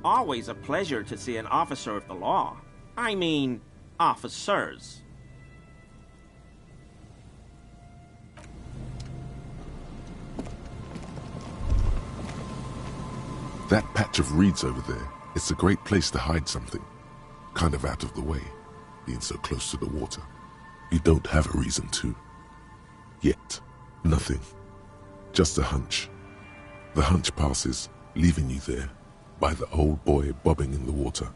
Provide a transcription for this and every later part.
Always a pleasure to see an officer of the law. I mean, officers. That patch of reeds over there, it's a great place to hide something. Kind of out of the way, being so close to the water. You don't have a reason to. Yet. Nothing. Just a hunch. The hunch passes, leaving you there, by the old boy bobbing in the water.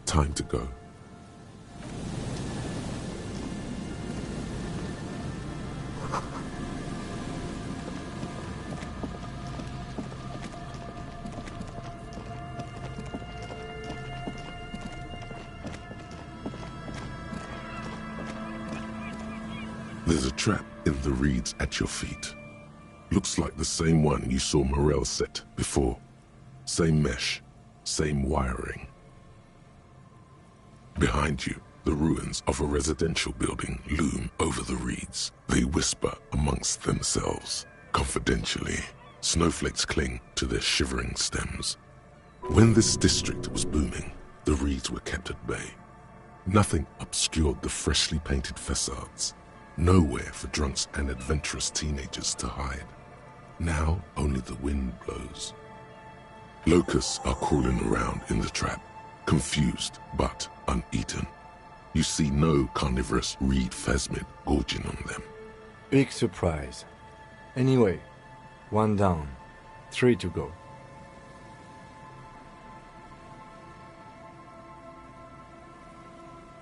Time to go. There's a trap in the reeds at your feet. Looks like the same one you saw Morel set before. Same mesh, same wiring. Behind you, the ruins of a residential building loom over the reeds. They whisper amongst themselves. Confidentially, snowflakes cling to their shivering stems. When this district was booming, the reeds were kept at bay. Nothing obscured the freshly painted facades. Nowhere for drunks and adventurous teenagers to hide. Now only the wind blows. Locusts are crawling around in the trap, confused but uneaten. You see no carnivorous reed phasmid gorging on them. Big surprise. Anyway, 1 down, 3 to go.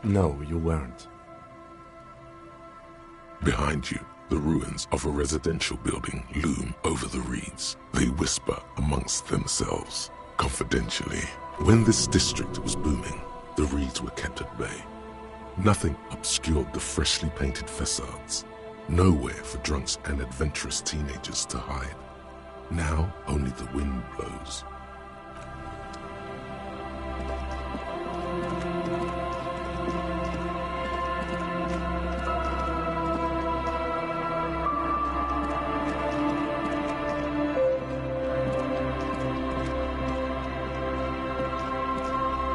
No, you weren't. Behind you, the ruins of a residential building loom over the reeds. They whisper amongst themselves, confidentially. When this district was booming, the reeds were kept at bay. Nothing obscured the freshly painted facades. Nowhere for drunks and adventurous teenagers to hide. Now only the wind blows.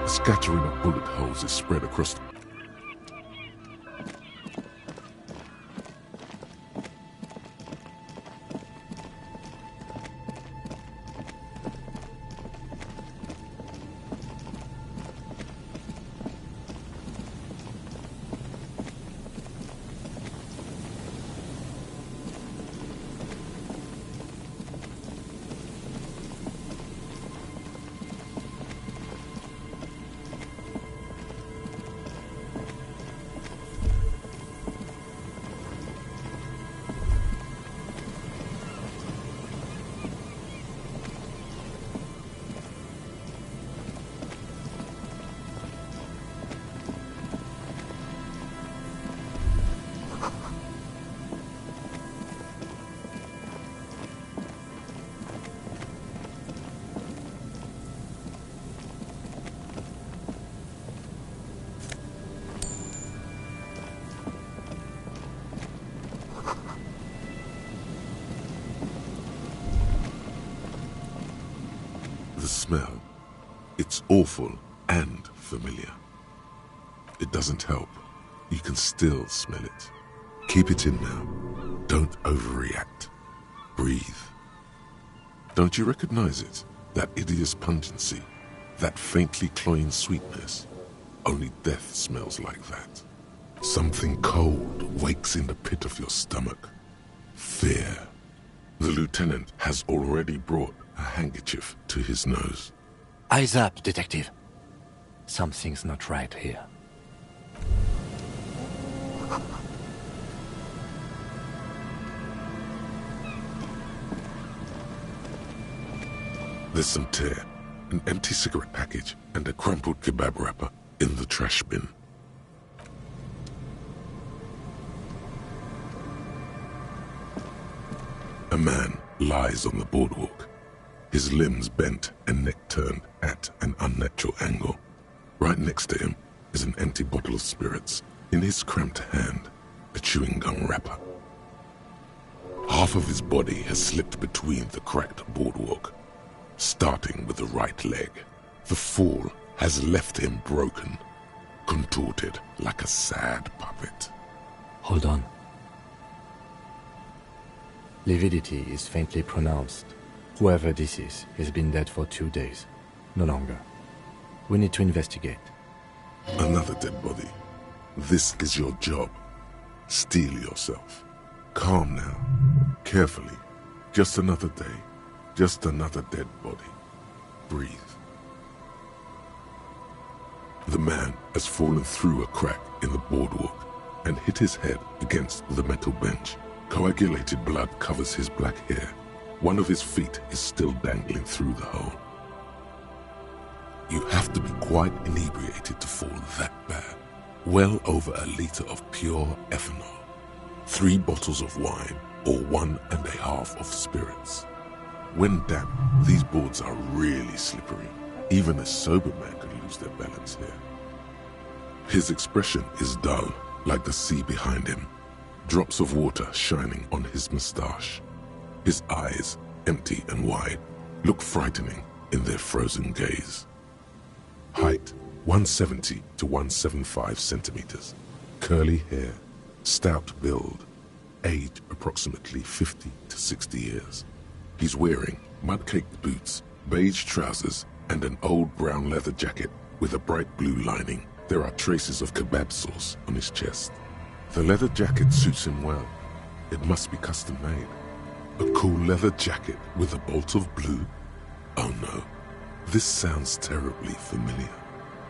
A scattering of bullet holes is spread across the... The smell, it's awful and familiar. It doesn't help. You can still smell it. Keep it in now. Don't overreact. Breathe. Don't you recognize it? That hideous pungency, that faintly cloying sweetness. Only death smells like that. Something cold wakes in the pit of your stomach. Fear. The lieutenant has already brought a handkerchief to his nose. Eyes up, detective. Something's not right here. There's some tear, an empty cigarette package, and a crumpled kebab wrapper in the trash bin. A man lies on the boardwalk, his limbs bent and neck turned at an unnatural angle. Right next to him is an empty bottle of spirits. In his cramped hand, a chewing gum wrapper. Half of his body has slipped between the cracked boardwalk, starting with the right leg, The fall has left him broken, contorted like a sad puppet. Hold on. Lividity is faintly pronounced. Whoever this is has been dead for 2 days. No longer. We need to investigate. Another dead body. This is your job. Steel yourself. Calm now. Carefully. Just another day. Just another dead body. Breathe. The man has fallen through a crack in the boardwalk and hit his head against the metal bench. Coagulated blood covers his black hair. One of his feet is still dangling through the hole. You have to be quite inebriated to fall that bad. Well over a liter of pure ethanol. 3 bottles of wine or 1.5 of spirits. When damp, these boards are really slippery. Even a sober man could lose their balance here. His expression is dull, like the sea behind him. Drops of water shining on his moustache. His eyes, empty and wide, look frightening in their frozen gaze. Height, 170 to 175 centimeters. Curly hair, stout build. Age, approximately 50 to 60 years. He's wearing mud-caked boots, beige trousers, and an old brown leather jacket with a bright blue lining. There are traces of kebab sauce on his chest. The leather jacket suits him well. It must be custom made. A cool leather jacket with a bolt of blue? Oh no, this sounds terribly familiar.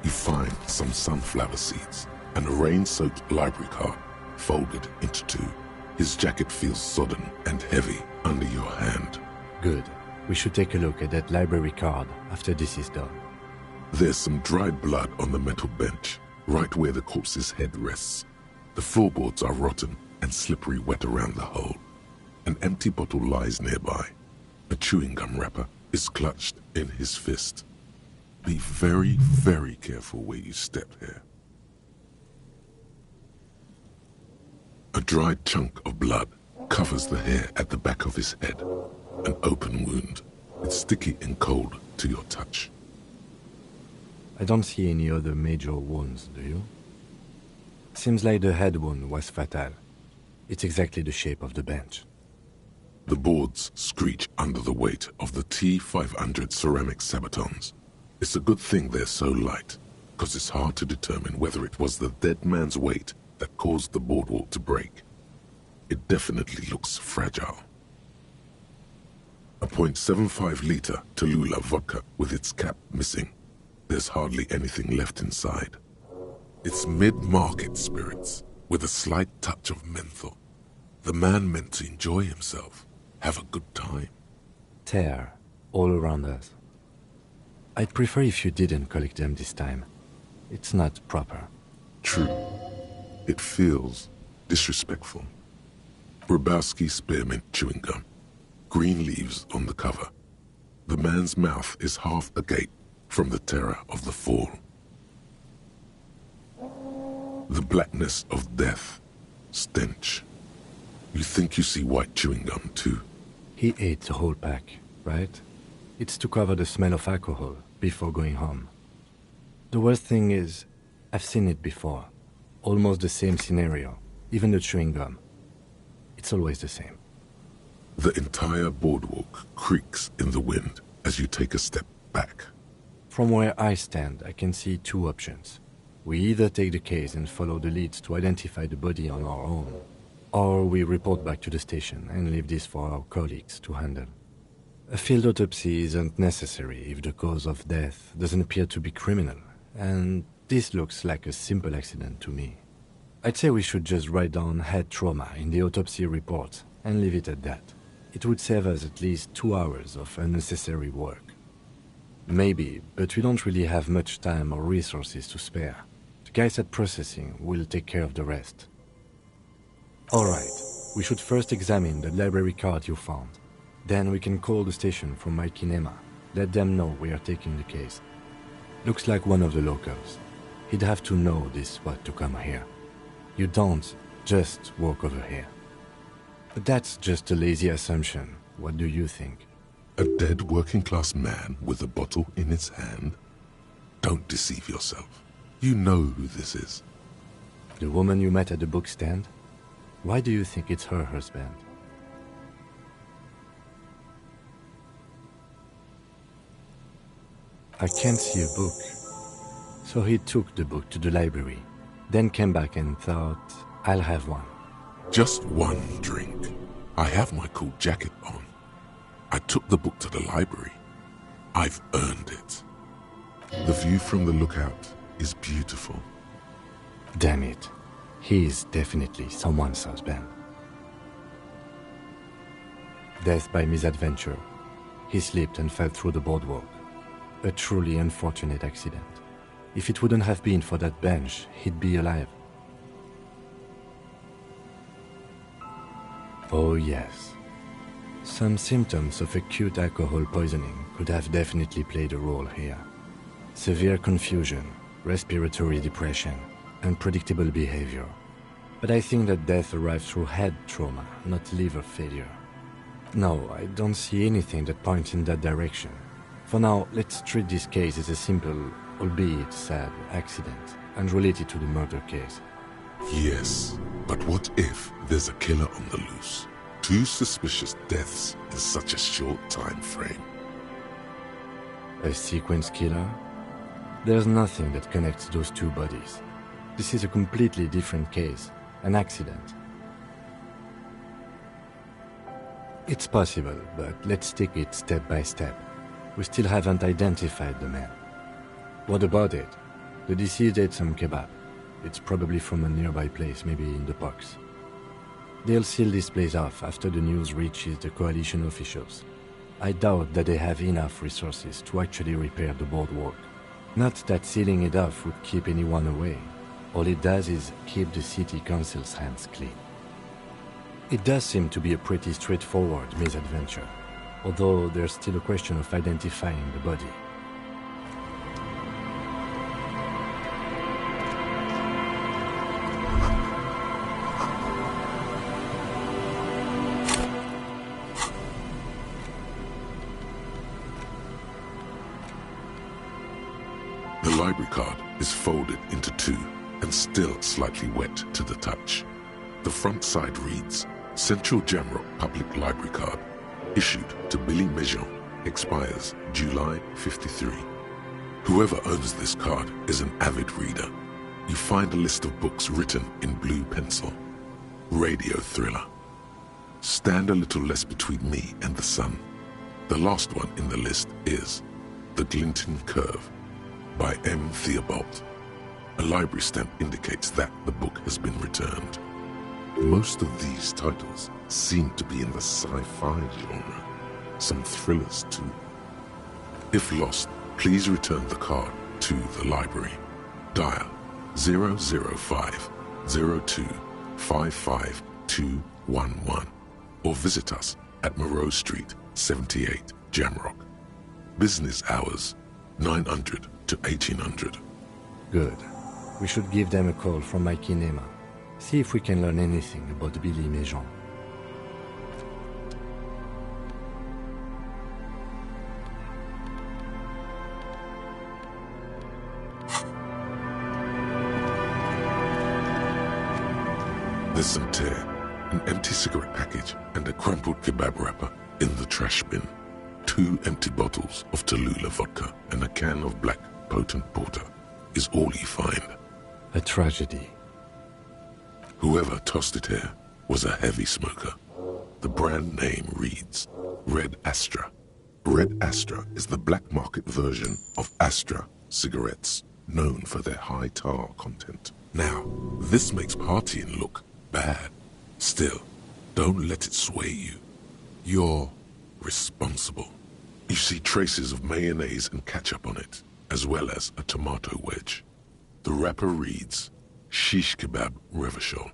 You find some sunflower seeds and a rain-soaked library card folded into 2. His jacket feels sodden and heavy under your hand. Good. We should take a look at that library card after this is done. There's some dried blood on the metal bench, right where the corpse's head rests. The floorboards are rotten and slippery wet around the hole. An empty bottle lies nearby. A chewing gum wrapper is clutched in his fist. Be very, very careful where you step here. A dried chunk of blood covers the hair at the back of his head. An open wound. It's sticky and cold to your touch. I don't see any other major wounds, do you? Seems like the head wound was fatal. It's exactly the shape of the bench. The boards screech under the weight of the T500 ceramic sabatons. It's a good thing they're so light, because it's hard to determine whether it was the dead man's weight that caused the boardwalk to break. It definitely looks fragile. A .75 liter Tallulah vodka with its cap missing. There's hardly anything left inside. It's mid-market spirits with a slight touch of menthol. The man meant to enjoy himself, have a good time. Tear all around us. I'd prefer if you didn't collect them this time. It's not proper. True. It feels disrespectful. Grabowski spearmint chewing gum. Green leaves on the cover. The man's mouth is half agape from the terror of the fall. The blackness of death. Stench. You think you see white chewing gum too? He ate the whole pack, right? It's to cover the smell of alcohol before going home. The worst thing is, I've seen it before. Almost the same scenario, even the chewing gum. It's always the same. The entire boardwalk creaks in the wind as you take a step back. From where I stand, I can see 2 options. We either take the case and follow the leads to identify the body on our own, or we report back to the station and leave this for our colleagues to handle. A field autopsy isn't necessary if the cause of death doesn't appear to be criminal, and this looks like a simple accident to me. I'd say we should just write down head trauma in the autopsy report and leave it at that. It would save us at least 2 hours of unnecessary work. Maybe, but we don't really have much time or resources to spare. The guys at processing will take care of the rest. Alright, we should first examine the library card you found. Then we can call the station from my kinema. Let them know we are taking the case. Looks like one of the locals. He'd have to know this spot to come here. You don't just walk over here. But that's just a lazy assumption. What do you think? A dead working-class man with a bottle in his hand? Don't deceive yourself. You know who this is. The woman you met at the book stand? Why do you think it's her husband? I can't see a book. So he took the book to the library, then came back and thought, I'll have one. Just one drink. I have my cool jacket on. I took the book to the library. I've earned it. The view from the lookout is beautiful. Damn it. He is definitely someone's husband. Death by misadventure. He slipped and fell through the boardwalk. A truly unfortunate accident. If it wouldn't have been for that bench, he'd be alive. Oh yes. Some symptoms of acute alcohol poisoning could have definitely played a role here. Severe confusion, respiratory depression, unpredictable behavior. But I think that death arrived through head trauma, not liver failure. No, I don't see anything that points in that direction. For now, let's treat this case as a simple, albeit sad, accident, unrelated to the murder case. Yes, but what if there's a killer on the loose? 2 suspicious deaths in such a short time frame. A sequence killer? There's nothing that connects those 2 bodies. This is a completely different case, an accident. It's possible, but let's take it step by step. We still haven't identified the man. What about it? The deceased ate some kebab. It's probably from a nearby place, maybe in the parks. They'll seal this place off after the news reaches the coalition officials. I doubt that they have enough resources to actually repair the boardwalk. Not that sealing it off would keep anyone away. All it does is keep the city council's hands clean. It does seem to be a pretty straightforward misadventure, although there's still a question of identifying the body. The library card is folded into 2 and still slightly wet to the touch. The front side reads, Central Jamrock Public Library Card, issued to Billy Mejean, expires July 53. Whoever owns this card is an avid reader. You find a list of books written in blue pencil. Radio thriller. Stand a little less between me and the sun. The last one in the list is The Glinting Curve by M. Theobald. A library stamp indicates that the book has been returned. Most of these titles seem to be in the sci-fi genre. Some thrillers too. If lost, please return the card to the library. Dial 005 02 55211 or visit us at Moreau Street, 78, Jamrock. Business hours 900 to 1800. Good. We should give them a call from my kinema. See if we can learn anything about Billy Mejean. There's some tear, an empty cigarette package, and a crumpled kebab wrapper in the trash bin. 2 empty bottles of Tallulah vodka and a can of black potent porter is all you find. A tragedy. Whoever tossed it here was a heavy smoker. The brand name reads Red Astra. Red Astra is the black market version of Astra cigarettes, known for their high tar content. Now, this makes partying look bad. Still, don't let it sway you. You're responsible. You see traces of mayonnaise and ketchup on it, as well as a tomato wedge. The wrapper reads Shish Kebab Revachol.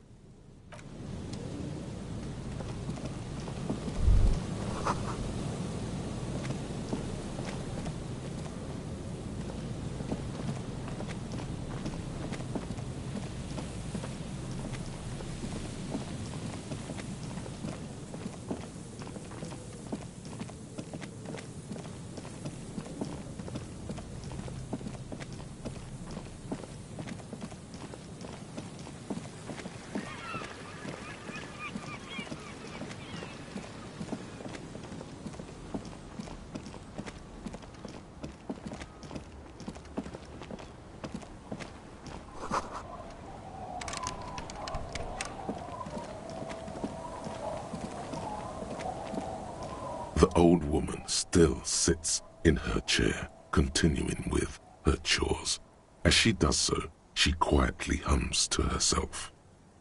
The old woman still sits in her chair, continuing with her chores. As she does so, she quietly hums to herself.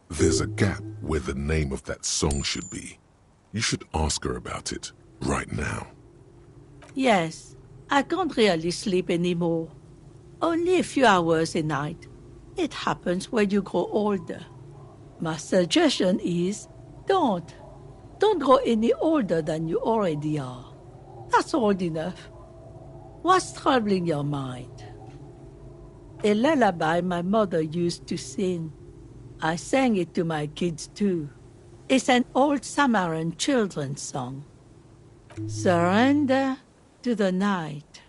There's a gap where the name of that song should be. You should ask her about it right now. Yes, I can't really sleep anymore. Only a few hours a night. It happens when you grow older. My suggestion is, don't grow any older than you already are. That's old enough. What's troubling your mind? A lullaby my mother used to sing. I sang it to my kids too. It's an old Samaran children's song. Surrender to the night.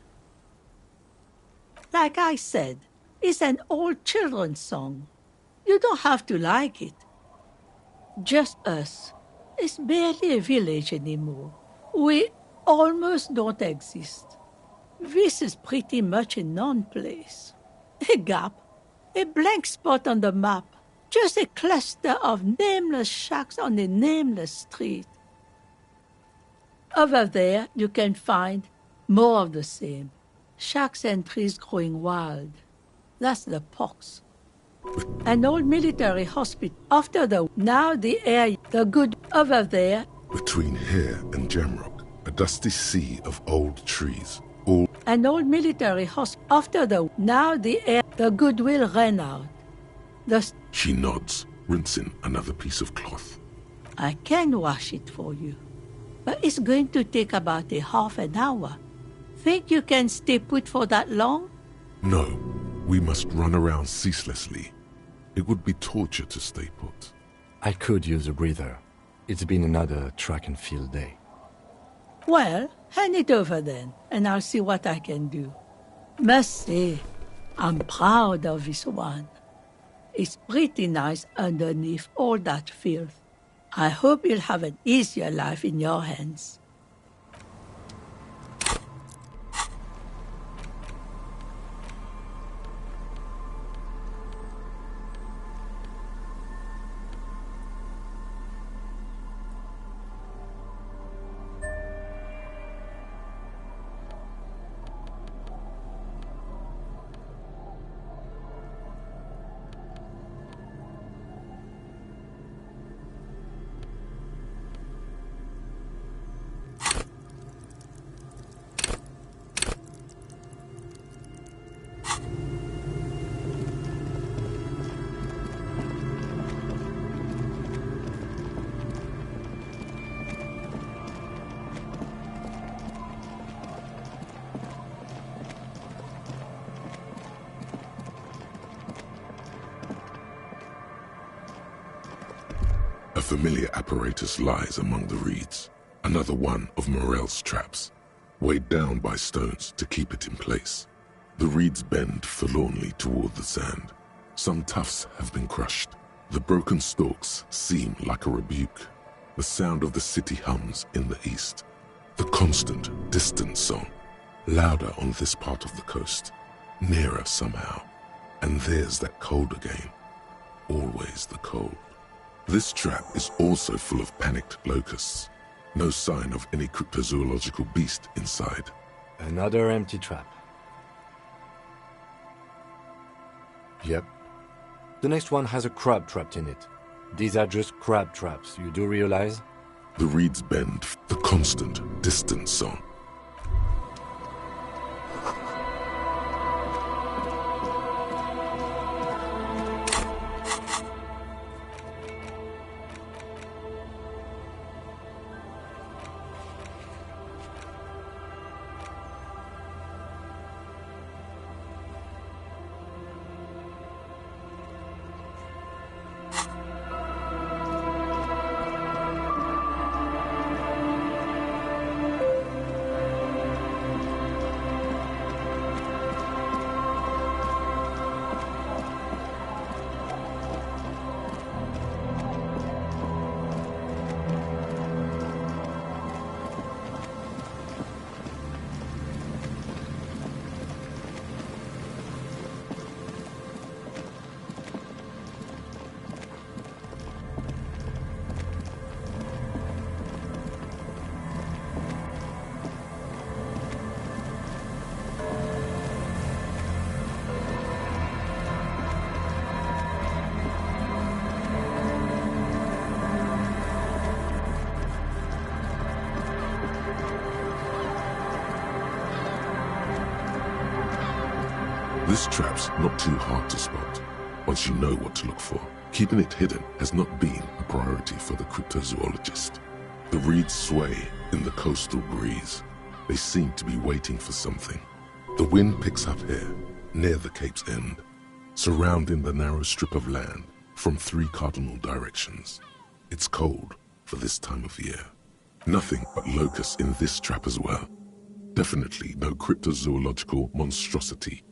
Like I said, it's an old children's song. You don't have to like it. Just us. It's barely a village anymore. We almost don't exist. This is pretty much a non-place. A gap. A blank spot on the map. Just a cluster of nameless shacks on a nameless street. Over there, you can find more of the same. Shacks and trees growing wild. That's the pox. An old military hospital. After the good over there. Between here and Jamrock, a dusty sea of old trees. All An old military hospital. After the goodwill ran out. She nods, rinsing another piece of cloth. I can wash it for you, but it's going to take about a half an hour. Think you can stay put for that long? No, we must run around ceaselessly. It would be torture to stay put. I could use a breather. It's been another track and field day. Well, hand it over then, and I'll see what I can do. Must say, I'm proud of this one. It's pretty nice underneath all that filth. I hope you'll have an easier life in your hands. A familiar apparatus lies among the reeds, another one of Morel's traps, weighed down by stones to keep it in place. The reeds bend forlornly toward the sand. Some tufts have been crushed. The broken stalks seem like a rebuke. The sound of the city hums in the east. The constant, distant song, louder on this part of the coast, nearer somehow. And there's that cold again, always the cold. This trap is also full of panicked locusts. No sign of any cryptozoological beast inside. Another empty trap. Yep. The next one has a crab trapped in it. These are just crab traps, you do realize? The reeds bend, the constant, distant song. This trap's not too hard to spot once you know what to look for. Keeping it hidden has not been a priority for the cryptozoologist. The reeds sway in the coastal breeze. They seem to be waiting for something. The wind picks up here, near the cape's end, surrounding the narrow strip of land from 3 cardinal directions. It's cold for this time of year. Nothing but locusts in this trap as well. Definitely no cryptozoological monstrosity.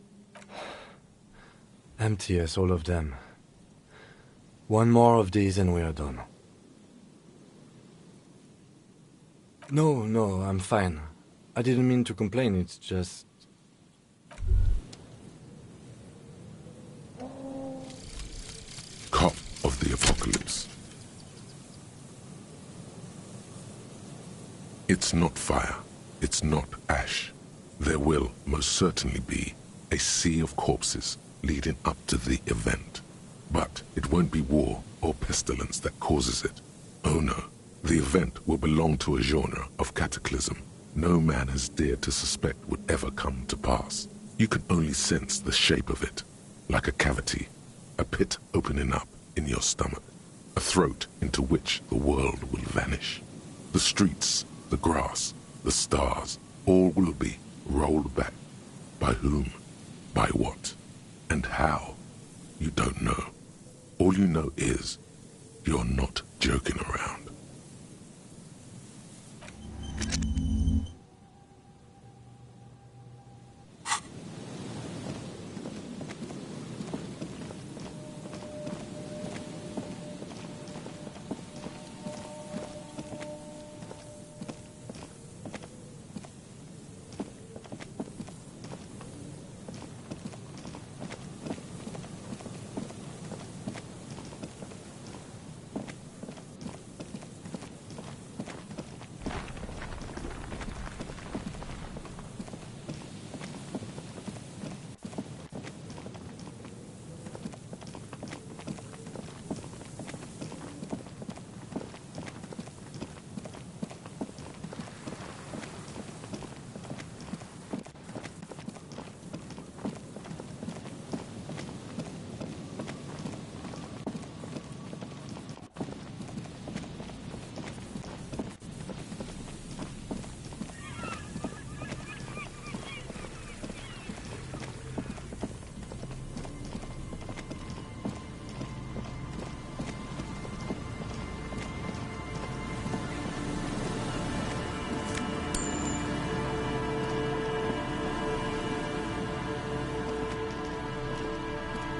Empty as all of them. One more of these and we are done. No, I'm fine. I didn't mean to complain, it's just... Cop of the apocalypse. It's not fire. It's not ash. There will most certainly be a sea of corpses leading up to the event. But it won't be war or pestilence that causes it. Oh no, the event will belong to a genre of cataclysm no man has dared to suspect would ever come to pass. You can only sense the shape of it, like a cavity, a pit opening up in your stomach, a throat into which the world will vanish. The streets, the grass, the stars, all will be rolled back. By whom, by what, and how, you don't know. All you know is, you're not joking around.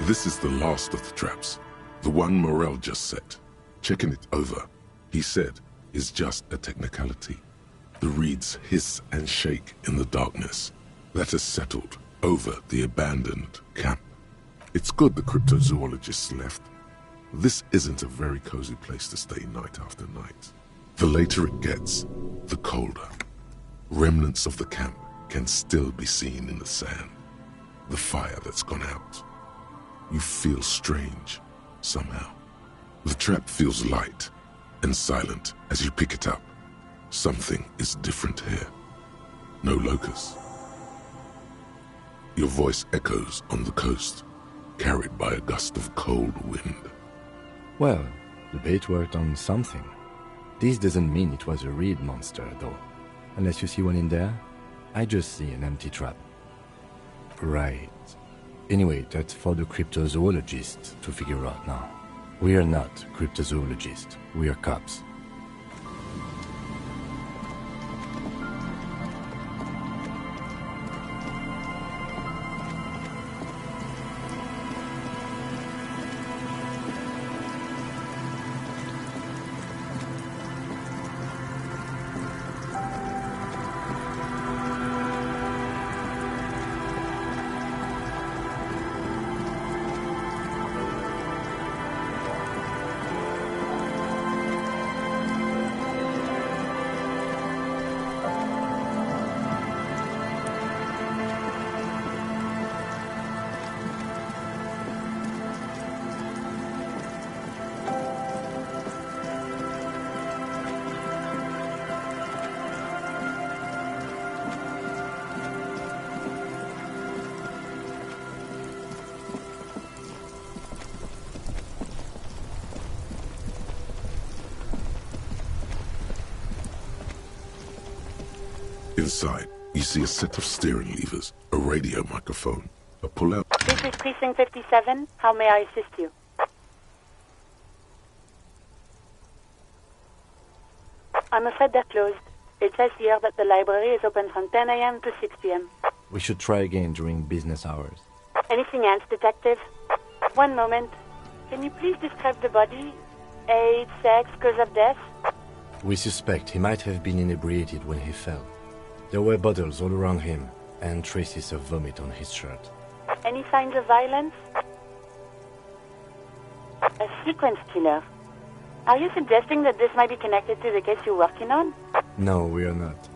This is the last of the traps, the one Morel just set. Checking it over, he said, is just a technicality. The reeds hiss and shake in the darkness that has settled over the abandoned camp. It's good the cryptozoologists left. This isn't a very cozy place to stay night after night. The later it gets, the colder. Remnants of the camp can still be seen in the sand. The fire that's gone out. You feel strange, somehow. The trap feels light and silent as you pick it up. Something is different here. No locusts. Your voice echoes on the coast, carried by a gust of cold wind. Well, the bait worked on something. This doesn't mean it was a reed monster, though. Unless you see one in there, I just see an empty trap. Right. Anyway, that's for the cryptozoologists to figure out now. We are not cryptozoologists. We are cops. Inside, you see a set of steering levers, a radio microphone, a pull-out... This is Precinct 57. How may I assist you? I'm afraid they're closed. It says here that the library is open from 10 a.m. to 6 p.m. We should try again during business hours. Anything else, Detective? One moment. Can you please describe the body? Age, sex, cause of death? We suspect he might have been inebriated when he fell. There were bottles all around him, and traces of vomit on his shirt. Any signs of violence? A sequence killer. Are you suggesting that this might be connected to the case you're working on? No, we are not.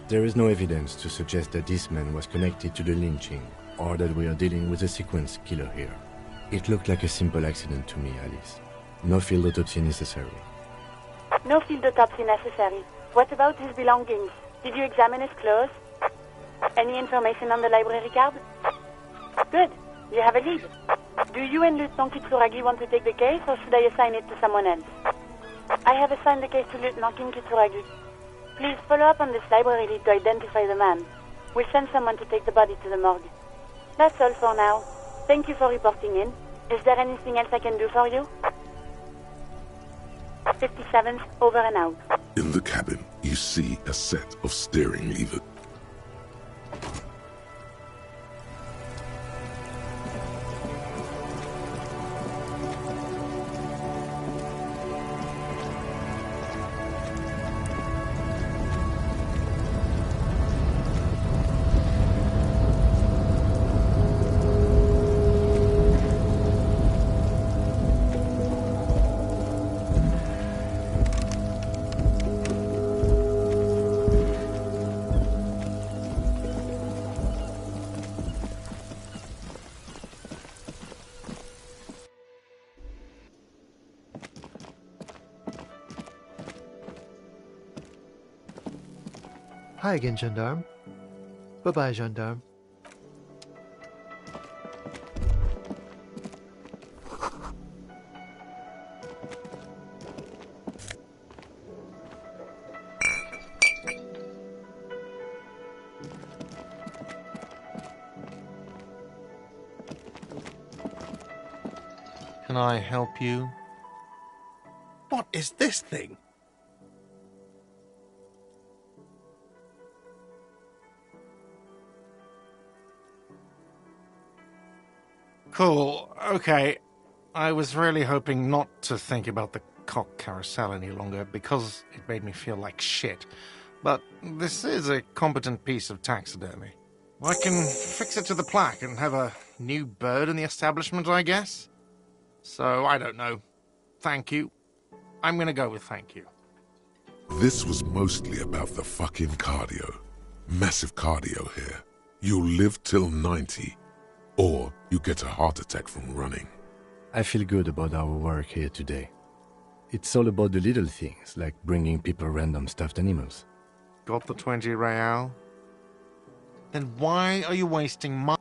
There is no evidence to suggest that this man was connected to the lynching, or that we are dealing with a sequence killer here. It looked like a simple accident to me, Alice. No field autopsy necessary. No field autopsy necessary. What about his belongings? Did you examine his clothes? Any information on the library card? Good. You have a lead. Do you and Lieutenant Kitsuragi want to take the case, or should I assign it to someone else? I have assigned the case to Lieutenant Kitsuragi. Please follow up on this library lead to identify the man. We'll send someone to take the body to the morgue. That's all for now. Thank you for reporting in. Is there anything else I can do for you? 57th, over and out. In the cabin, you see a set of steering levers. Hi again, Gendarme. Bye-bye, Gendarme. Can I help you? What is this thing? Cool. Okay. I was really hoping not to think about the cock carousel any longer because it made me feel like shit. But this is a competent piece of taxidermy. I can fix it to the plaque and have a new bird in the establishment, I guess. So, I don't know. Thank you. I'm gonna go with thank you. This was mostly about the fucking cardio. Massive cardio here. You'll live till 90. Or you get a heart attack from running. I feel good about our work here today. It's all about the little things, like bringing people random stuffed animals. Got the 20 real? Then why are you wasting my...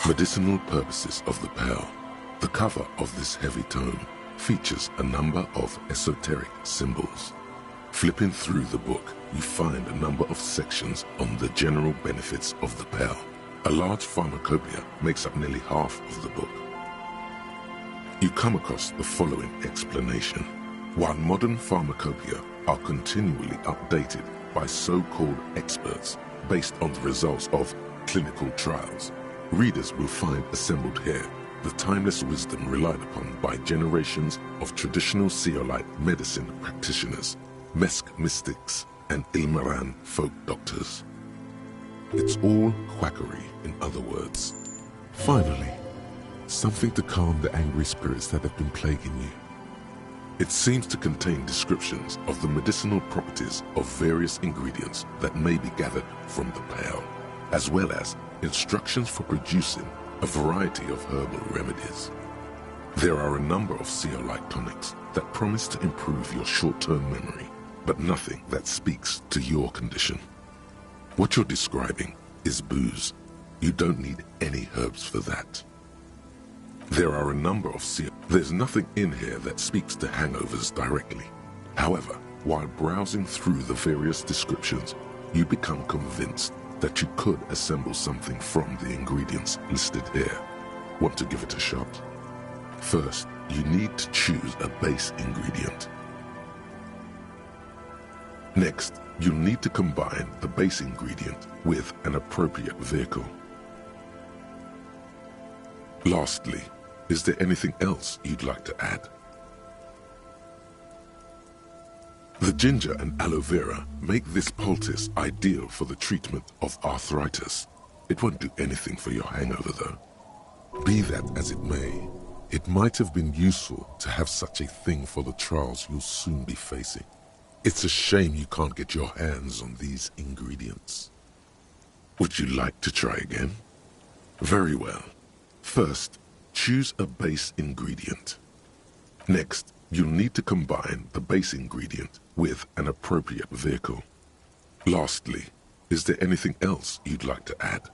Medicinal purposes of the Pearl. The cover of this heavy tome features a number of esoteric symbols. Flipping through the book, you find a number of sections on the general benefits of the Pearl. A large pharmacopoeia makes up nearly half of the book. You come across the following explanation. While modern pharmacopoeia are continually updated by so-called experts based on the results of clinical trials, readers will find assembled here the timeless wisdom relied upon by generations of traditional Seolite medicine practitioners, Mesk mystics, and Ilmaran folk doctors. It's all quackery, in other words. Finally, something to calm the angry spirits that have been plaguing you. It seems to contain descriptions of the medicinal properties of various ingredients that may be gathered from the Pearl, as well as instructions for producing a variety of herbal remedies. There are a number of Seolite tonics that promise to improve your short-term memory, but nothing that speaks to your condition. What you're describing is booze. You don't need any herbs for that. There are a number of There's nothing in here that speaks to hangovers directly. However, while browsing through the various descriptions, you become convinced that you could assemble something from the ingredients listed here. Want to give it a shot? First, you need to choose a base ingredient. Next, you'll need to combine the base ingredient with an appropriate vehicle. Lastly, is there anything else you'd like to add? The ginger and aloe vera make this poultice ideal for the treatment of arthritis. It won't do anything for your hangover though. Be that as it may, it might have been useful to have such a thing for the trials you'll soon be facing. It's a shame you can't get your hands on these ingredients. Would you like to try again? Very well. First, choose a base ingredient. Next, you'll need to combine the base ingredient with an appropriate vehicle. Lastly, is there anything else you'd like to add?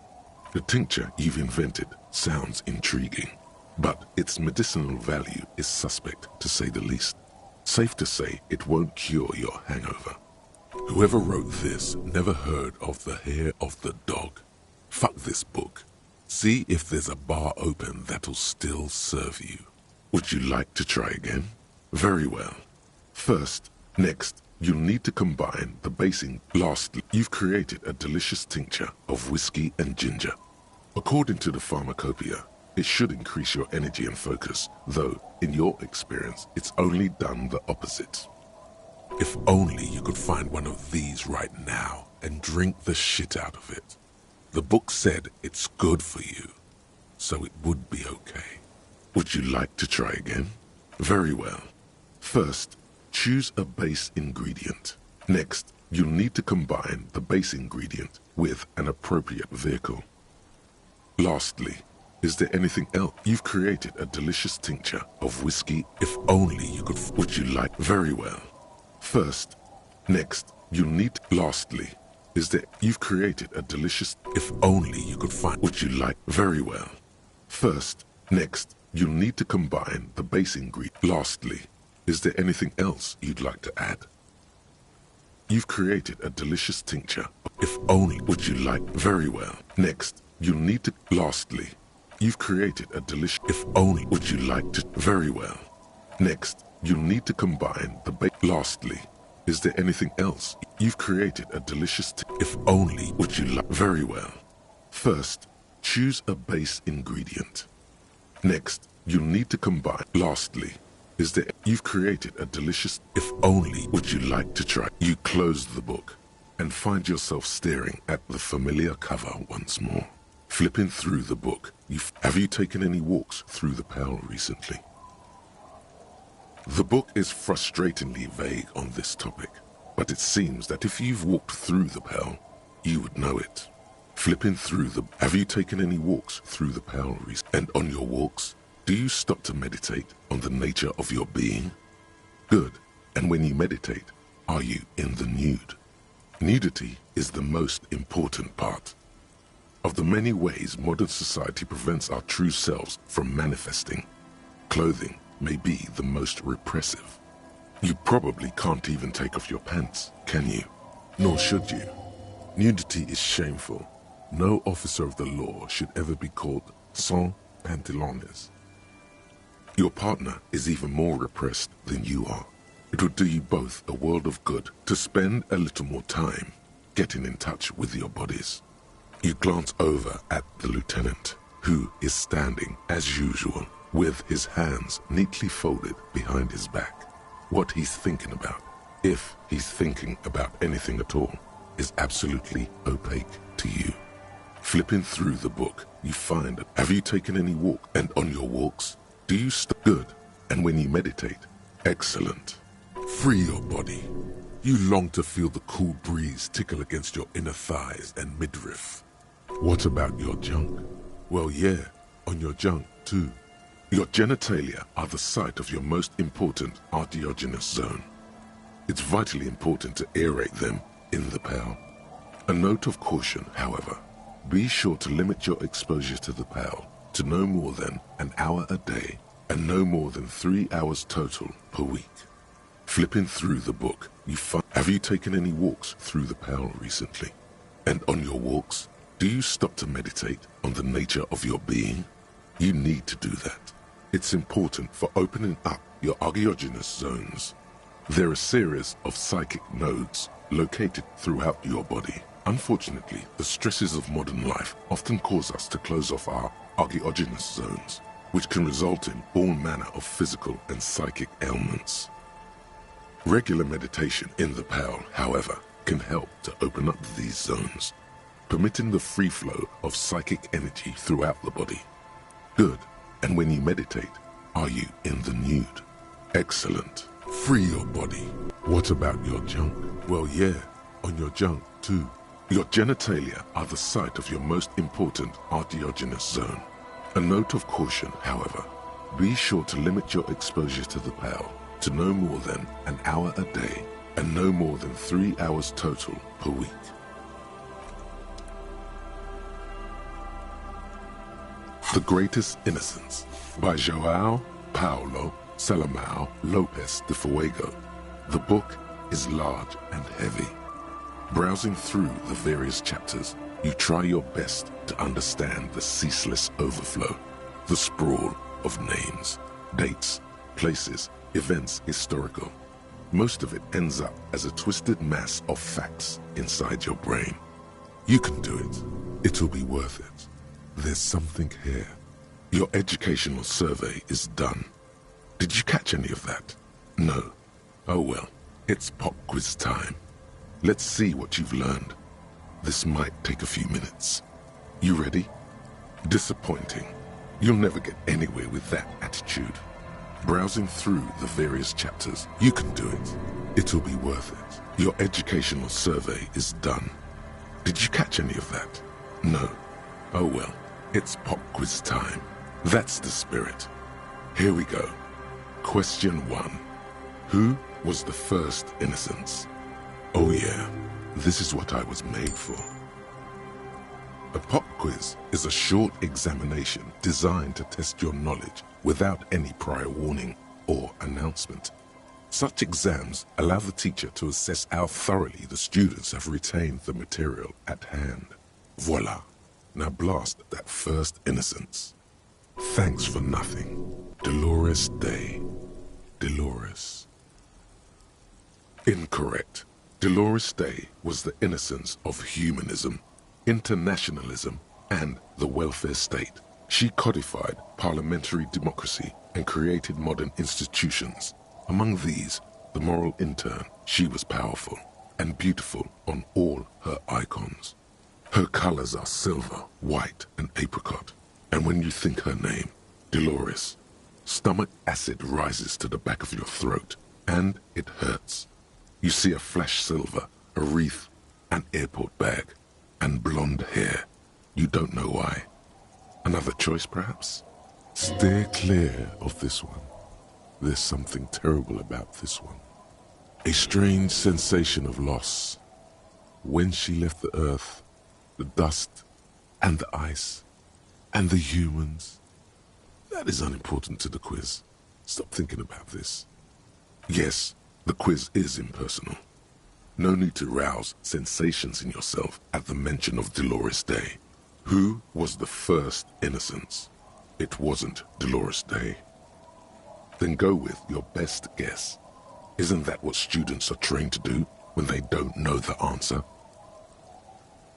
The tincture you've invented sounds intriguing, but its medicinal value is suspect, to say the least. Safe to say it won't cure your hangover. Whoever wrote this never heard of the hair of the dog. Fuck this book. See if there's a bar open that'll still serve you. Would you like to try again? Very well. Next, you'll need to combine the basing. Lastly, you've created a delicious tincture of whiskey and ginger. According to the pharmacopoeia, it should increase your energy and focus, though, in your experience, it's only done the opposite. If only you could find one of these right now and drink the shit out of it. The book said it's good for you, so it would be okay. Would you like to try again? Very well. First, choose a base ingredient. Next, you'll need to combine the base ingredient with an appropriate vehicle. Lastly, is there anything else? You've created a delicious tincture of whiskey. If only you could. Would you like? Very well. Next, you'll need. Lastly, is there? You've created a delicious. If only you could find. Would you like? Very well. Next, you'll need to combine the base ingredient. Lastly, is there anything else you'd like to add? You've created a delicious tincture. If only. Would you like? Very well. Next, you'll need to. Lastly, you've created a delicious. If only. Would you like to? Very well. Next, you'll need to combine the base. Lastly, is there anything else? You've created a delicious. If only. Would you like? Very well. First, choose a base ingredient. Next, you'll need to combine. Lastly, is there? You've created a delicious. If only. Would you like to try? You close the book and find yourself staring at the familiar cover once more. Flipping through the book, have you taken any walks through the Pearl recently? The book is frustratingly vague on this topic, but it seems that if you've walked through the Pearl, you would know it. Flipping through the... Have you taken any walks through the Pearl recently? And on your walks, do you stop to meditate on the nature of your being? Good. And when you meditate, are you in the nude? Nudity is the most important part. of the many ways modern society prevents our true selves from manifesting, clothing may be the most repressive. You probably can't even take off your pants, can you? Nor should you. Nudity is shameful. No officer of the law should ever be called sans pantalones. Your partner is even more repressed than you are. It would do you both a world of good to spend a little more time getting in touch with your bodies. You glance over at the lieutenant, who is standing as usual with his hands neatly folded behind his back. What he's thinking about, if he's thinking about anything at all, is absolutely opaque to you. Flipping through the book, you find, have you taken any walk? And on your walks, do you good? And when you meditate, excellent. Free your body. You long to feel the cool breeze tickle against your inner thighs and midriff. What about your junk? Well, yeah, on your junk too. Your genitalia are the site of your most important erogenous zone. It's vitally important to aerate them in the PAL. A note of caution, however, be sure to limit your exposure to the PAL to no more than an hour a day and no more than 3 hours total per week. Flipping through the book, you find, have you taken any walks through the PAL recently? And on your walks, do you stop to meditate on the nature of your being? You need to do that. It's important for opening up your erogenous zones. There are a series of psychic nodes located throughout your body. Unfortunately, the stresses of modern life often cause us to close off our erogenous zones, which can result in all manner of physical and psychic ailments. Regular meditation in the PAL, however, can help to open up these zones, permitting the free flow of psychic energy throughout the body. Good. And when you meditate, are you in the nude? Excellent. Free your body. What about your junk? Well, yeah, on your junk too. Your genitalia are the site of your most important erogenous zone. A note of caution, however, be sure to limit your exposure to the PAL to no more than an hour a day and no more than 3 hours total per week. The Greatest Innocence by João Paulo Salomão Lopes de Fuego. The book is large and heavy. Browsing through the various chapters, you try your best to understand the ceaseless overflow, the sprawl of names, dates, places, events historical. Most of it ends up as a twisted mass of facts inside your brain. You can do it. It'll be worth it. There's something here. Your educational survey is done. Did you catch any of that? No. Oh well, it's pop quiz time. Let's see what you've learned. This might take a few minutes. You ready? Disappointing. You'll never get anywhere with that attitude. Browsing through the various chapters, you can do it. It'll be worth it. Your educational survey is done. Did you catch any of that? No. Oh well, it's pop quiz time. That's the spirit. Here we go. Question 1. Who was the first innocence? Oh yeah, this is what I was made for. A pop quiz is a short examination designed to test your knowledge without any prior warning or announcement. Such exams allow the teacher to assess how thoroughly the students have retained the material at hand. Voila. Now blast that first innocence. Thanks for nothing. Dolores Day. Dolores. Incorrect. Dolores Day was the innocence of humanism, internationalism, and the welfare state. She codified parliamentary democracy and created modern institutions. Among these, the moral intern. She was powerful and beautiful on all her icons. Her colors are silver, white, and apricot. And when you think her name, Dolores, stomach acid rises to the back of your throat, and it hurts. You see a flash silver, a wreath, an airport bag, and blonde hair. You don't know why. Another choice, perhaps? Steer clear of this one. There's something terrible about this one. A strange sensation of loss. When she left the earth, the dust and the ice, and the humans. That is unimportant to the quiz. Stop thinking about this. Yes, the quiz is impersonal. No need to rouse sensations in yourself at the mention of Dolores Day. Who was the first innocence? It wasn't Dolores Day. Then go with your best guess. Isn't that what students are trained to do when they don't know the answer?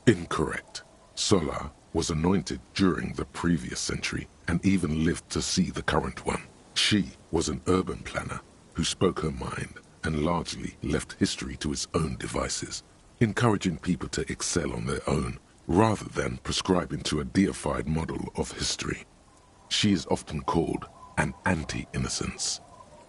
Incorrect. Solar was anointed during the previous century and even lived to see the current one. She was an urban planner who spoke her mind and largely left history to its own devices, encouraging people to excel on their own rather than prescribing to a deified model of history. She is often called an anti-innocence.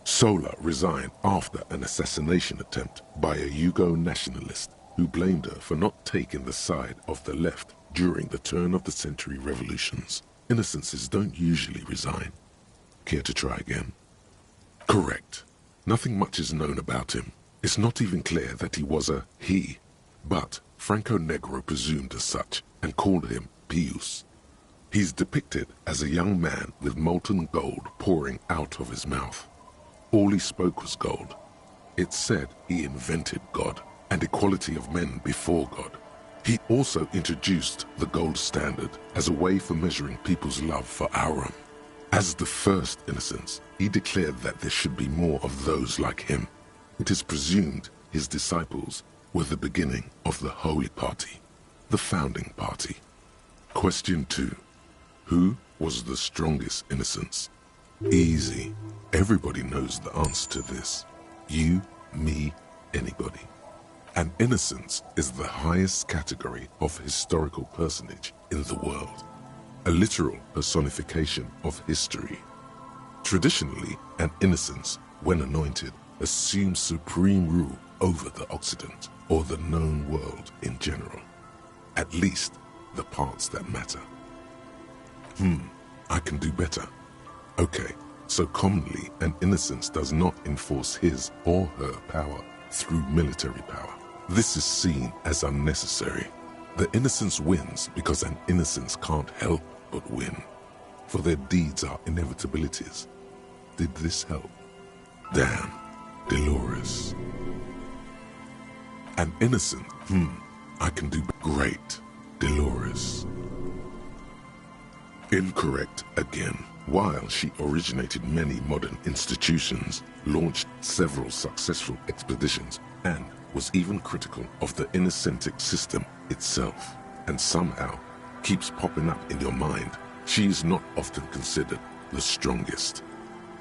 Solar resigned after an assassination attempt by a Yugo nationalist who blamed her for not taking the side of the left during the turn-of-the-century revolutions. Innocences don't usually resign. Care to try again? Correct. Nothing much is known about him. It's not even clear that he was a he, but Franco Negro presumed as such and called him Pius. He's depicted as a young man with molten gold pouring out of his mouth. All he spoke was gold. It's said he invented God and equality of men before God. He also introduced the gold standard as a way for measuring people's love for Aurum. As the first innocence, he declared that there should be more of those like him. It is presumed his disciples were the beginning of the Holy Party, the founding party. Question 2. Who was the strongest innocence? Easy. Everybody knows the answer to this. You, me, anybody. An innocence is the highest category of historical personage in the world, a literal personification of history. Traditionally, an innocence, when anointed, assumes supreme rule over the Occident or the known world in general, at least the parts that matter. I can do better. Okay, so commonly an innocence does not enforce his or her power through military power. This is seen as unnecessary. The innocence wins because an innocence can't help but win, for their deeds are inevitabilities. Did this help? Damn, Dolores. An innocent, I can do great, Dolores. Incorrect again. While she originated many modern institutions, launched several successful expeditions, and was even critical of the innocentic system itself, and somehow keeps popping up in your mind, she is not often considered the strongest.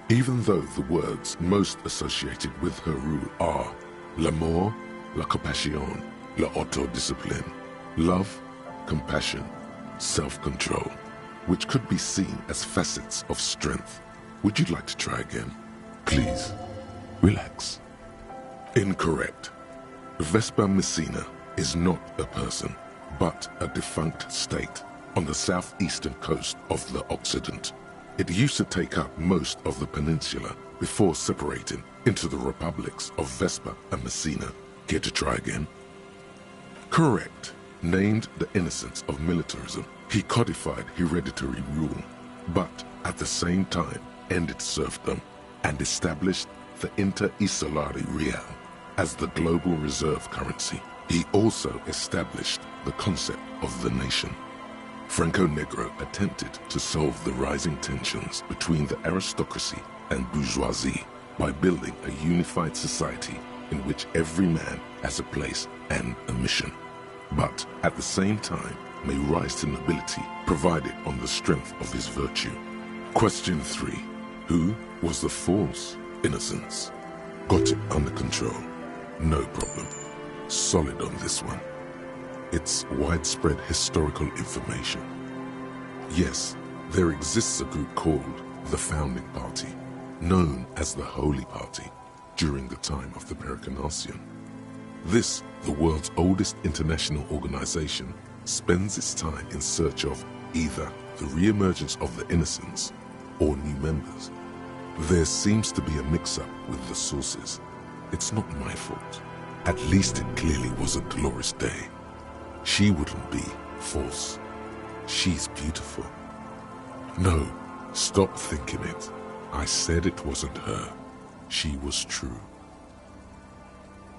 Even though the words most associated with her rule are l'amour, la compassion, la autodiscipline, love, compassion, self-control, which could be seen as facets of strength. Would you like to try again? Please, relax. Incorrect. Vespa Messina is not a person, but a defunct state on the southeastern coast of the Occident. It used to take up most of the peninsula before separating into the republics of Vespa and Messina. Care to try again? Correct. Named the innocence of militarism, he codified hereditary rule, but at the same time ended serfdom and established the Inter-Isolari Real as the global reserve currency. He also established the concept of the nation. Franco Negro attempted to solve the rising tensions between the aristocracy and bourgeoisie by building a unified society in which every man has a place and a mission, but at the same time may rise to nobility provided on the strength of his virtue. Question 3. Who was the false innocence? Got it under control. No problem. Solid on this one. It's widespread historical information. Yes, there exists a group called the Founding Party, known as the Holy Party, during the time of the Pericarnacian. This, the world's oldest international organization, spends its time in search of either the re-emergence of the innocents or new members. There seems to be a mix-up with the sources. It's not my fault. At least it clearly wasn't Dolores Day. She wouldn't be false. She's beautiful. No, stop thinking it. I said it wasn't her. She was true.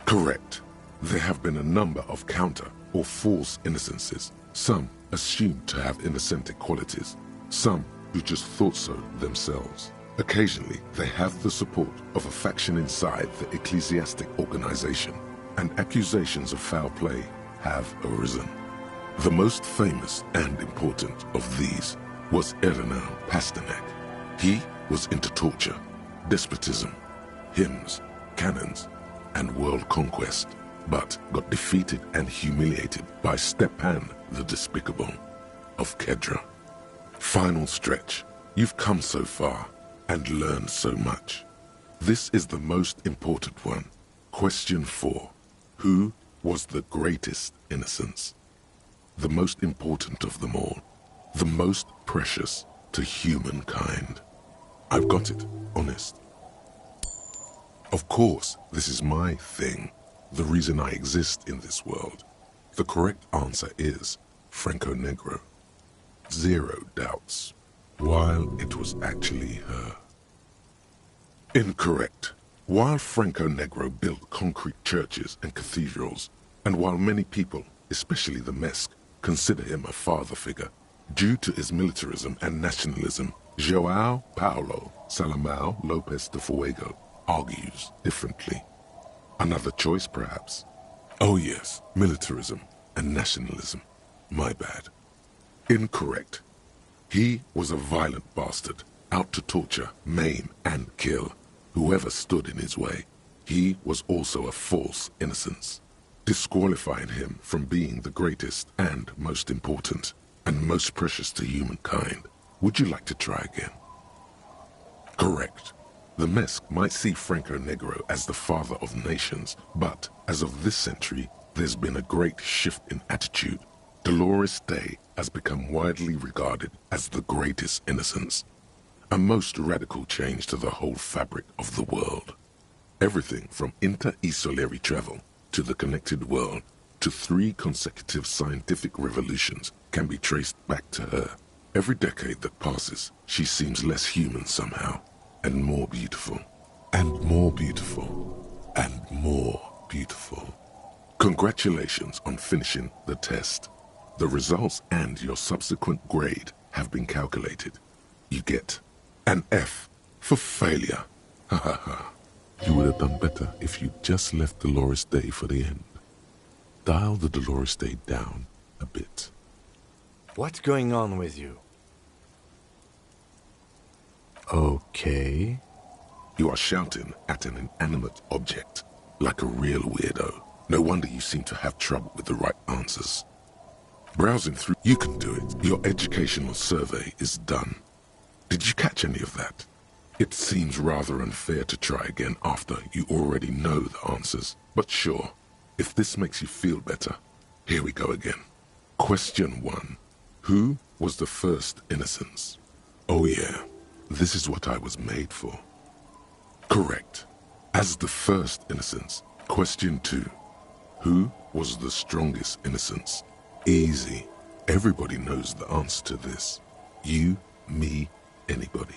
Correct. There have been a number of counter or false innocences. Some assumed to have innocentic qualities. Some who just thought so themselves. Occasionally, they have the support of a faction inside the ecclesiastic organization, and accusations of foul play have arisen. The most famous and important of these was Erdinand Pasternak. He was into torture, despotism, hymns, cannons, and world conquest, but got defeated and humiliated by Stepan the Despicable of Kedra. Final stretch. You've come so far and learned so much. This is the most important one. Question 4. Who was the greatest innocence? The most important of them all. The most precious to humankind. I've got it, honest. Of course, this is my thing, the reason I exist in this world. The correct answer is Franco Negro. 0 doubts. While it was actually her. Incorrect. While Franco Negro built concrete churches and cathedrals, and while many people, especially the Mesk, consider him a father figure, due to his militarism and nationalism, João Paulo Salomão Lopes de Fuego argues differently. Another choice, perhaps? Oh yes, militarism and nationalism. My bad. Incorrect. He was a violent bastard, out to torture, maim, and kill whoever stood in his way. He was also a false innocence, disqualifying him from being the greatest and most important, and most precious to humankind. Would you like to try again? Correct. The Mesk might see Franco Negro as the father of nations, but as of this century, there's been a great shift in attitude. Dolores Day has become widely regarded as the greatest innocence, a most radical change to the whole fabric of the world. Everything from inter-esolary travel to the connected world to 3 consecutive scientific revolutions can be traced back to her. Every decade that passes, she seems less human somehow, and more beautiful, and more beautiful, and more beautiful. Congratulations on finishing the test. The results and your subsequent grade have been calculated. You get an F for failure. Ha ha ha. You would have done better if you just left Dolores Day for the end. Dial the Dolores Day down a bit. What's going on with you? Okay. You are shouting at an inanimate object, like a real weirdo. No wonder you seem to have trouble with the right answers. Browsing through, you can do it. Your educational survey is done. Did you catch any of that? It seems rather unfair to try again after you already know the answers. But sure, if this makes you feel better, here we go again. Question 1. Who was the first innocence? Oh yeah, this is what I was made for. Correct. As the first innocence. Question 2. Who was the strongest innocence? Easy. Everybody knows the answer to this. You, me, anybody.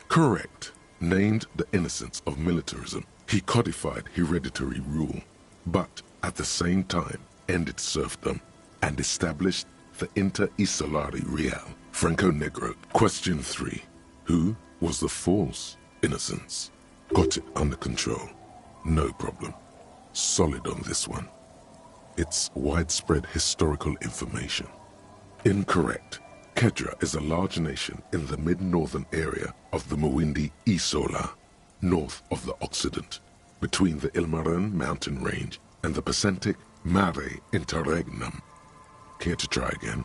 Correct. Named the innocence of militarism. He codified hereditary rule, but at the same time ended serfdom and established the inter-isolari real. Franco Negro. Question 3. Who was the false innocence? Got it under control. No problem. Solid on this one. It's widespread historical information. Incorrect. Kedra is a large nation in the mid-northern area of the Muwindi Isola, north of the Occident, between the Ilmarin mountain range and the Pacific Mare Interregnum. Care to try again?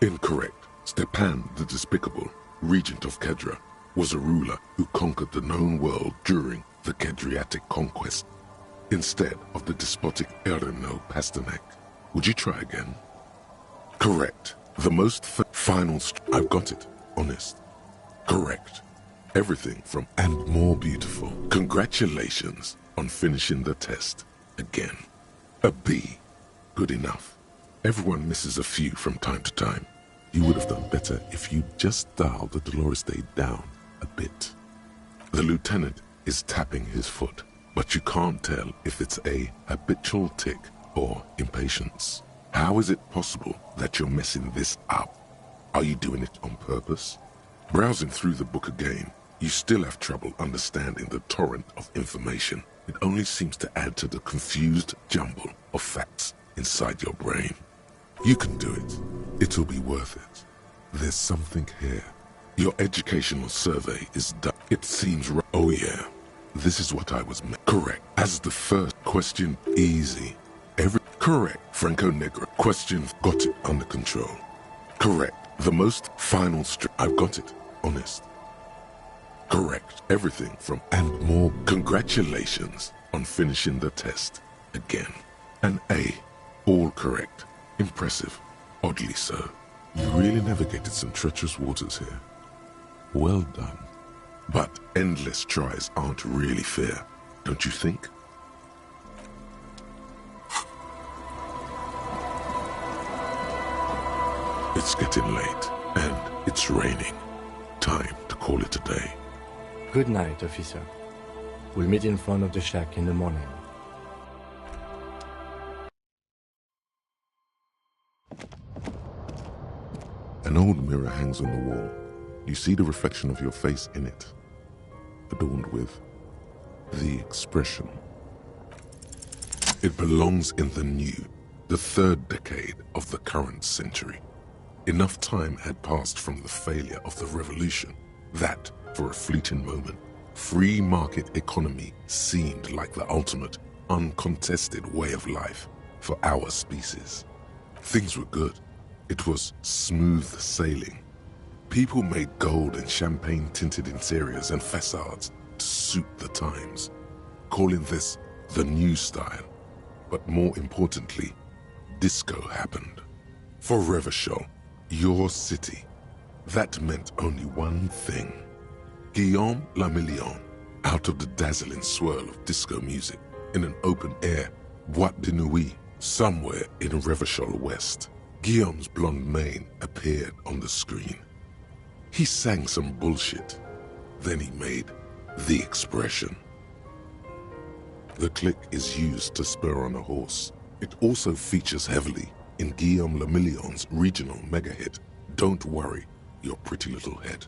Incorrect. Stepan the Despicable, regent of Kedra, was a ruler who conquered the known world during the Kedriatic conquest, instead of the despotic Erdinand Pasternak. Would you try again? Correct. The most final I've got it, honest. Correct. Everything from and more beautiful. Congratulations on finishing the test again. A B. Good enough. Everyone misses a few from time to time. You would have done better if you just dialed the Dolores Day down a bit. The lieutenant is tapping his foot, but you can't tell if it's a habitual tic or impatience. How is it possible that you're messing this up? Are you doing it on purpose? Browsing through the book again, you still have trouble understanding the torrent of information. It only seems to add to the confused jumble of facts inside your brain. You can do it. It'll be worth it. There's something here. Your educational survey is done. It seems right. Oh yeah, this is what I was correct. As the first question, easy. Correct. Franco Negro. Question, got it under control. Correct. The most final I've got it. Honest. Correct. Everything from and more. Congratulations on finishing the test. Again. An A. All correct. Impressive. Oddly so. You really navigated some treacherous waters here. Well done. But endless tries aren't really fair, don't you think? It's getting late, and it's raining. Time to call it a day. Good night, officer. We'll meet in front of the shack in the morning. An old mirror hangs on the wall. You see the reflection of your face in it, adorned with the expression. It belongs in the new, the third decade of the current century. Enough time had passed from the failure of the revolution that, for a fleeting moment, free market economy seemed like the ultimate, uncontested way of life for our species. Things were good. It was smooth sailing. People made gold and champagne-tinted interiors and facades to suit the times, calling this the new style. But more importantly, disco happened. For Revachol, your city, that meant only one thing. Guillaume Lamillion, out of the dazzling swirl of disco music, in an open-air boîte de nuit somewhere in Revachol West. Guillaume's blonde mane appeared on the screen. He sang some bullshit. Then he made the expression. The click is used to spur on a horse. It also features heavily in Guillaume Lamillion's regional mega hit, Don't Worry, Your Pretty Little Head.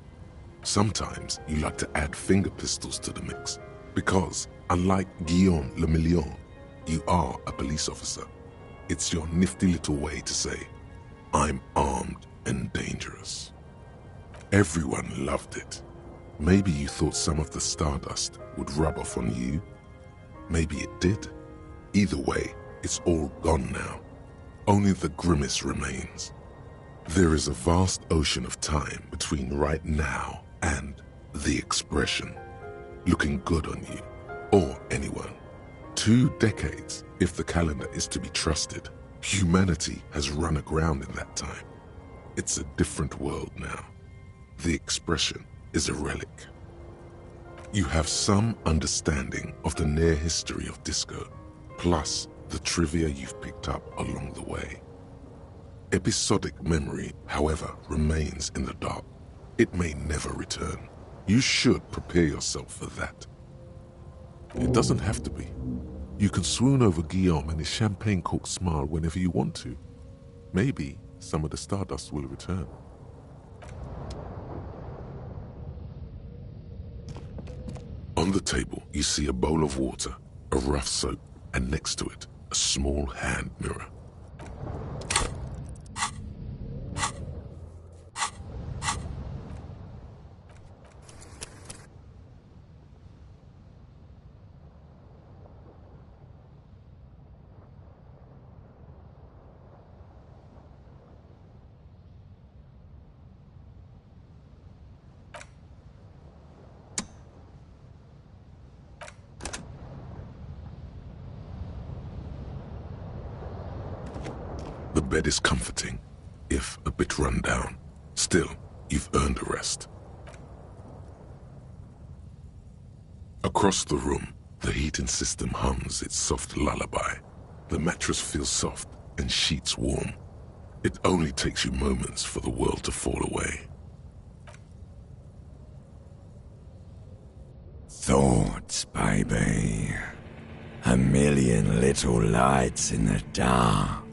Sometimes you like to add finger pistols to the mix, because unlike Guillaume Lamillion, you are a police officer. It's your nifty little way to say, I'm armed and dangerous. Everyone loved it. Maybe you thought some of the stardust would rub off on you. Maybe it did. Either way, it's all gone now. Only the grimace remains. There is a vast ocean of time between right now and the expression. Looking good on you, or anyone. 2 decades, if the calendar is to be trusted. Humanity has run aground in that time. It's a different world now. The expression is a relic. You have some understanding of the near history of disco, plus the trivia you've picked up along the way. Episodic memory, however, remains in the dark. It may never return. You should prepare yourself for that. It doesn't have to be. You can swoon over Guillaume and his champagne-corked smile whenever you want to. Maybe some of the stardust will return. On the table, you see a bowl of water, a rough soap, and next to it, a small hand mirror. The bed is comforting, if a bit run down. Still, you've earned a rest. Across the room, the heating system hums its soft lullaby. The mattress feels soft and sheets warm. It only takes you moments for the world to fall away. Thoughts, baby. A million little lights in the dark.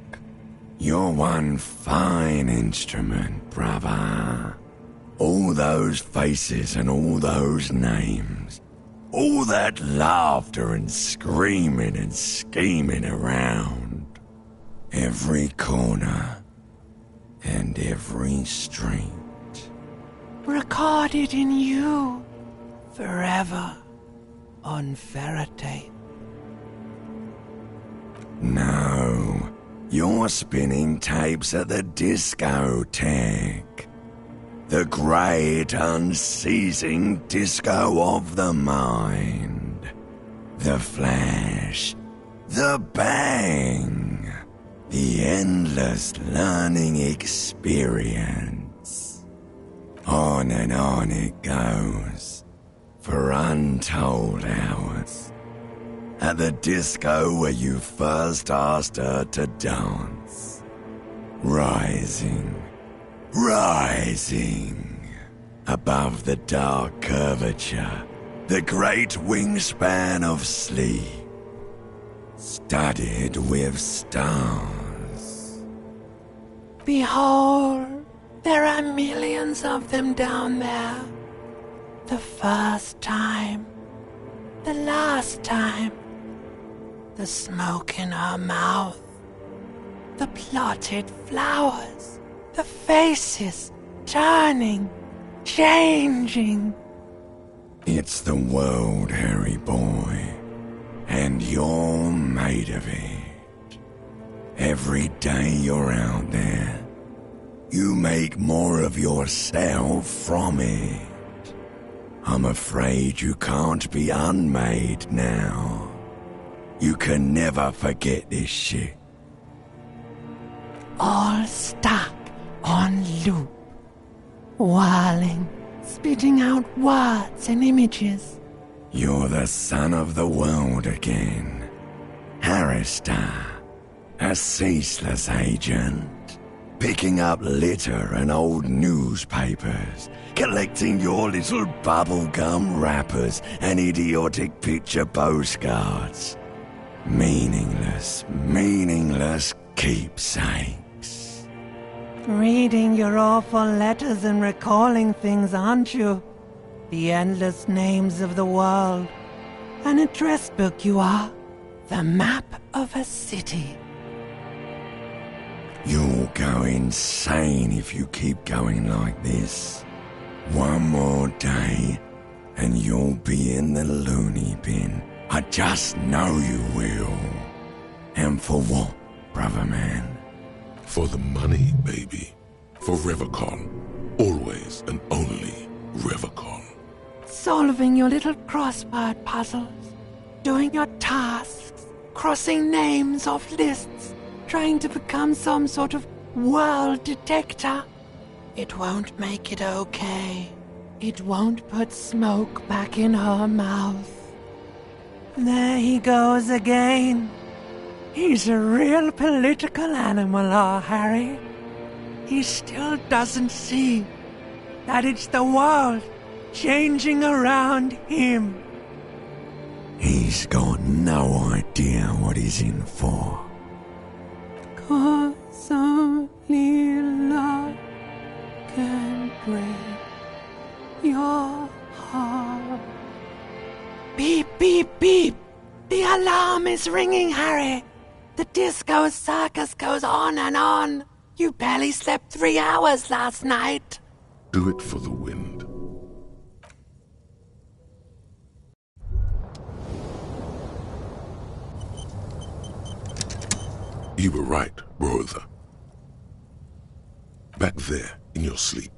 You're one fine instrument, brother. All those faces and all those names. All that laughter and screaming and scheming around. Every corner and every street. Recorded in you forever on ferrotape. No, you're spinning tapes at the discotheque. The great unceasing disco of the mind. The flash, the bang, the endless learning experience. On and on it goes, for untold hours. At the disco where you first asked her to dance. Rising, above the dark curvature, the great wingspan of sleep, studded with stars. Behold, there are millions of them down there. The first time, the last time, the smoke in her mouth, the plotted flowers, the faces turning, changing. It's the world, Harry boy, and you're made of it. Every day you're out there, you make more of yourself from it. I'm afraid you can't be unmade now. You can never forget this shit. All stuck on loop, whirling, spitting out words and images. You're the son of the world again. Harrister, a ceaseless agent, picking up litter and old newspapers, collecting your little bubblegum wrappers and idiotic picture postcards. Meaningless keepsakes. Reading your awful letters and recalling things, aren't you? The endless names of the world. An address book you are. The map of a city. You'll go insane if you keep going like this. One more day, and you'll be in the loony bin. I just know you will. And for what, brother man? For the money, baby. For Revacol. Always and only Revacol. Solving your little crossword puzzles. Doing your tasks. Crossing names off lists. Trying to become some sort of world detector. It won't make it okay. It won't put smoke back in her mouth. There he goes again. He's a real political animal, our Harry. He still doesn't see that it's the world changing around him. He's got no idea what he's in for. 'Cause only love can break your heart. Beep, beep, beep! The alarm is ringing, Harry! The disco circus goes on and on! You barely slept 3 hours last night! Do it for the wind. You were right, brother. Back there, in your sleep,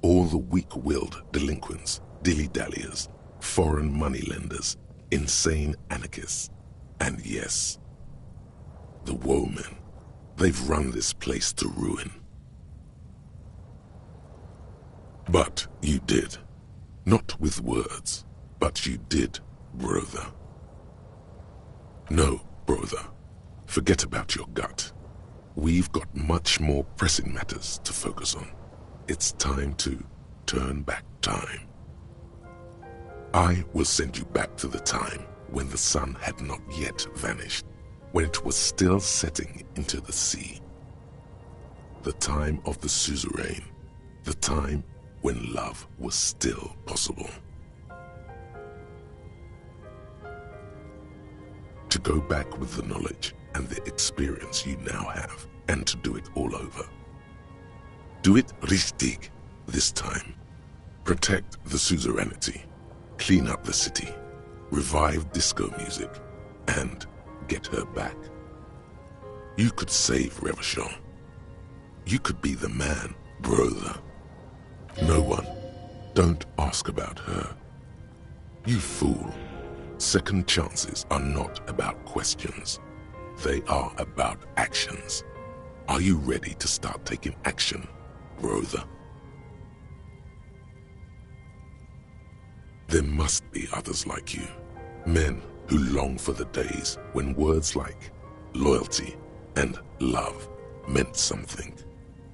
all the weak-willed delinquents, dilly-dalliers, foreign moneylenders, insane anarchists, and yes, the woemen. They've run this place to ruin. But you did. Not with words, but you did, brother. No, brother. Forget about your gut. We've got much more pressing matters to focus on. It's time to turn back time. I will send you back to the time when the sun had not yet vanished, when it was still setting into the sea. The time of the suzerain, the time when love was still possible. To go back with the knowledge and the experience you now have, and to do it all over. Do it richtig this time. Protect the suzerainty, clean up the city, revive disco music, and get her back. You could save Revachon. You could be the man, brother. No one. Don't ask about her. You fool. Second chances are not about questions. They are about actions. Are you ready to start taking action, brother? There must be others like you. Men who long for the days when words like loyalty and love meant something.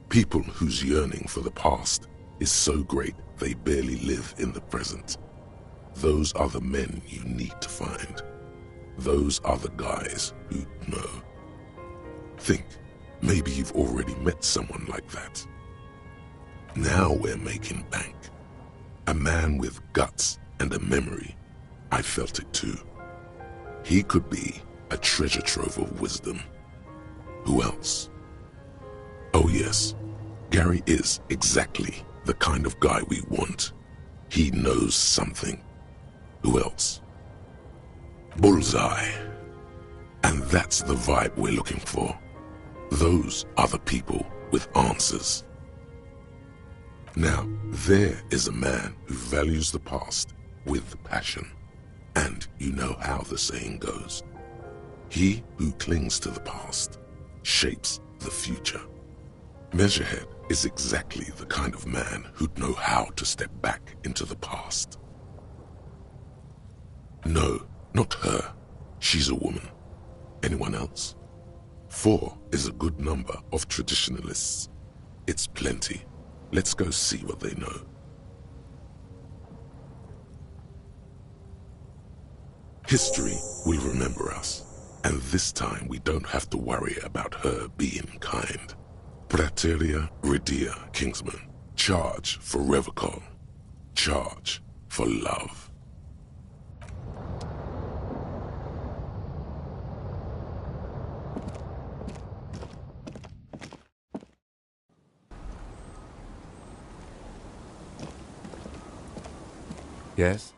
People whose yearning for the past is so great they barely live in the present. Those are the men you need to find. Those are the guys who know. Think, maybe you've already met someone like that. Now we're making bank. A man with guts and a memory. I felt it too. He could be a treasure trove of wisdom. Who else? Oh yes, Gary is exactly the kind of guy we want. He knows something. Who else? Bullseye. And that's the vibe we're looking for. Those are the people with answers. Now, there is a man who values the past with passion. And you know how the saying goes. He who clings to the past shapes the future. Measurehead is exactly the kind of man who'd know how to step back into the past. No, not her. She's a woman. Anyone else? 4 is a good number of traditionalists. It's plenty. Let's go see what they know. History will remember us, and this time we don't have to worry about her being kind. Praeterea Redia, Kingsman. Charge for Revachon. Charge for love. Yes?